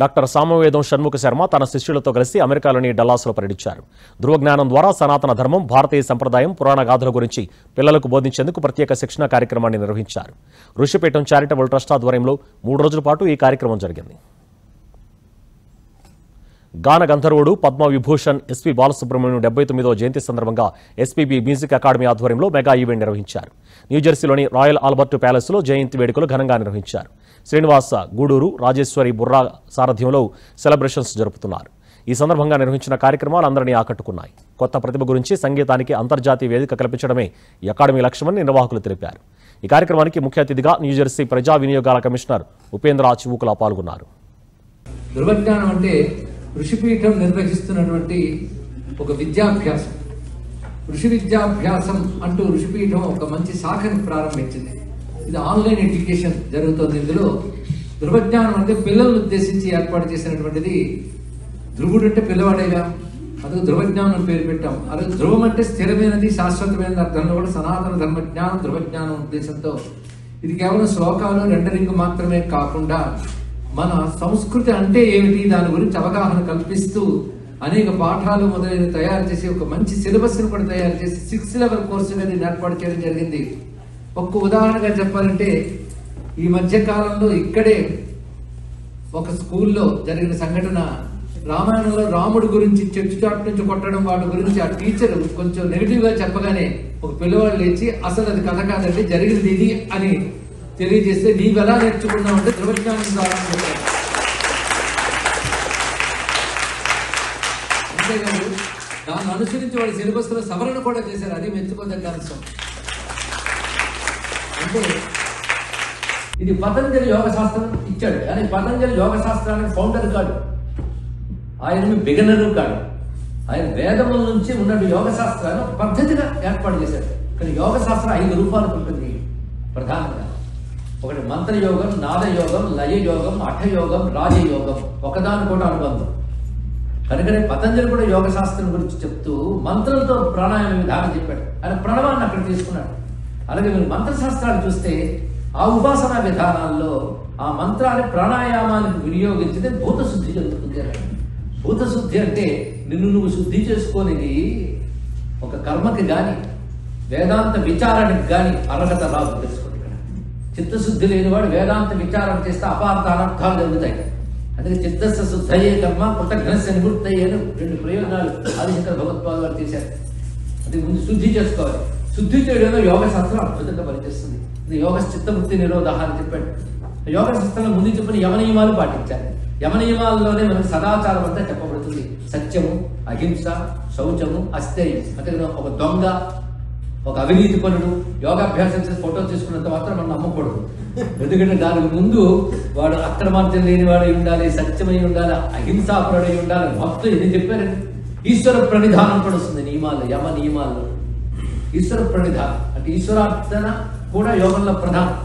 Doctor Samavedam Shanmukha Sharma తన శిష్యులతో కలిసి అమెరికాలోని డల్లాస్లో పర్యటించారు. ధృవజ్ఞానం ద్వారా సనాతన ధర్మం, భారతీయ సంప్రదాయం, పురాణ గాథల గురించి పిల్లలకు బోధించేందుకు ప్రత్యేక శిక్షణ కార్యక్రమాన్ని నిర్వహించారు. ఋషిపీఠం చారిటబుల్ ట్రస్ట్ ఆధ్వర్యంలో 3 రోజుల పాటు ఈ కార్యక్రమం జరిగింది. గాన గంధర్వుడు పద్మవిభూషణ్ ఎస్పీ బాలసుబ్రహ్మణ్యం 79వ జయంతి సందర్భంగా ఎస్పీబీ మ్యూజిక్ అకాడమీ ఆధ్వర్యంలో మెగా ఈవెంట్ నిర్వహించారు. న్యూజెర్సీలోని రాయల్ ఆల్బర్ట్ ప్యాలెస్లో జయంతి వేడుకలు ఘనంగా నిర్వహించారు. శ్రీనివాస గూడూరు, రాజేశ్వరి బుర్రా సారథ్యంలో సెలబ్రేషన్స్ జరుపుతున్నారు. ఈ సందర్భంగా నిర్వహించిన కార్యక్రమాలు అందరినీ ఆకట్టుకున్నాయి. కొత్త ప్రతిభ గురించి సంగీతానికి అంతర్జాతీయ వేదిక కల్పించడమే ఈ అకాడమీ లక్ష్యమని నిర్వాహకులు తెలిపారు. ఈ కార్యక్రమానికి ముఖ్య అతిథిగా న్యూజెర్సీ ప్రజా వినియోగాల కమిషనర్ ఉపేంద్ర చివుకులా పాల్గొన్నారు. ధృవజ్ఞానం అంటే ఋషిపీఠం నిర్వహిస్తున్నటువంటి ఒక విద్యాభ్యాసం. ఋషి విద్యాభ్యాసం అంటూ ఋషిపీఠం ఒక మంచి శాఖను ప్రారంభించింది. ఇది ఆన్లైన్ ఎడ్యుకేషన్ జరుగుతుంది. ఇందులో ధృవజ్ఞానం అంటే పిల్లలను ఉద్దేశించి ఏర్పాటు చేసినటువంటిది. ధ్రువుడు అంటే పిల్లవాడేగా, అందుకు ధృవజ్ఞానం పేరు పెట్టాం. అలాగే ధ్రువం అంటే స్థిరమైనది, శాశ్వతమైన అర్థంలో కూడా సనాతన ధర్మజ్ఞానం, ధృవజ్ఞానం ఉద్దేశంతో ఇది కేవలం శ్లోకాలు రెండరింగ్ మాత్రమే కాకుండా మన సంస్కృతి అంటే ఏమిటి, దాని గురించి అవగాహన కల్పిస్తూ అనేక పాఠాలు మొదలైన తయారు చేసి ఒక మంచి సిలబస్ని కూడా తయారు చేసి 6 లెవెల్ కోర్సుగా దీన్ని ఏర్పాటు చేయడం జరిగింది. ఒక్క ఉదాహరణగా చెప్పాలంటే ఈ మధ్య కాలంలో ఇక్కడే ఒక స్కూల్లో జరిగిన సంఘటన. రామాయణంలో రాముడి గురించి చెట్టు చాటు నుంచి కొట్టడం వాటి గురించి ఆ టీచర్ కొంచెం నెగిటివ్ గా చెప్పగానే ఒక పిల్లవాడు లేచి అసలు అది కథ కాదండి, జరిగింది ఇది అని తెలియజేస్తే నీవు ఎలా నేర్చుకున్నావు అంటే ధృవజ్ఞానం ద్వారా. అంతేకాదు దాన్ని అనుసరించి వాడి సిలబస్ లో సవరణ కూడా చేశారు. అది మెచ్చుకోదగ్గ అంశం. అంటే ఇది పతంజలి యోగ శాస్త్రం ఇచ్చాడు, కానీ పతంజలి యోగ శాస్త్రానికి ఫౌండర్ కాదు, ఆయన బిగినరు కాదు. ఆయన వేదముల నుంచి ఉన్నట్టు యోగ శాస్త్రాన్ని ఒక పద్ధతిగా ఏర్పాటు చేశాడు. కానీ యోగ శాస్త్రం 5 రూపాలకు ఉంటుంది ప్రధానంగా. ఒకటి మంత్రయోగం, నాదయోగం, లయయోగం, అఠయోగం, రాజయోగం, ఒకదాని కూడా అనుబంధం. కనుకనే పతంజలి కూడా యోగ శాస్త్రం గురించి చెప్తూ మంత్రంతో ప్రాణాయామ విధానం చెప్పాడు. ఆయన ప్రణవాన్ని అక్కడ తీసుకున్నాడు. అలాగే మీరు మంత్రశాస్త్రాలు చూస్తే ఆ ఉపాసనా విధానాల్లో ఆ మంత్రాన్ని ప్రాణాయామానికి వినియోగించితే భూతశుద్ధి జరుగుతుంది అని. భూతశుద్ధి అంటే నిన్ను నువ్వు శుద్ధి చేసుకునేది ఒక కర్మకి కానీ వేదాంత విచారానికి కానీ అర్హత రాదు. తెలుసుకోండి, ఇక్కడ చిత్తశుద్ధి లేనివాడు వేదాంత విచారం చేస్తే అపార్థ అనర్థాలు జరుగుతాయి. అందుకే చిత్తస్య శుద్ధయే కర్మ పుట్టఘ్నస్య నివృత్తయే అని 2 ప్రయోజనాలు ఆదిశంకర భగవత్పాల్ వారు చేశారు. అది ముందు శుద్ధి చేసుకోవాలి. శుద్ధి చేయడంలో యోగ శాస్త్రం అద్భుతంగా పనిచేస్తుంది. ఇది యోగ చిత్తవృత్తి నిరోధ అని చెప్పాడు. యోగ శాస్త్రంలో ముందు చెప్పిన యమనియమాలు పాటించాలి. యమనియమాల్లోనే మనకు సదాచారం అంతా చెప్పబడుతుంది. సత్యము, అహింస, శౌచము, అస్థేయం. అంటే ఒక దొంగ, ఒక అవినీతి పనుడు యోగాభ్యాసం చేసి ఫోటో తీసుకున్నంత మాత్రం మనం నమ్మకూడదు. ఎందుకంటే దానికి ముందు వాడు అక్రమార్జన లేనివాడై ఉండాలి, సత్యమై ఉండాలి, అహింసాపరుడై ఉండాలి, భక్తులు ఇది చెప్పారండి. ఈశ్వర ప్రణిధానం కూడా వస్తుంది నియమాల్లో, యమ నియమాల్లో. ఈశ్వర ప్రణిధానం అంటే ఈశ్వరార్థన కూడా యోగంలో ప్రధానం.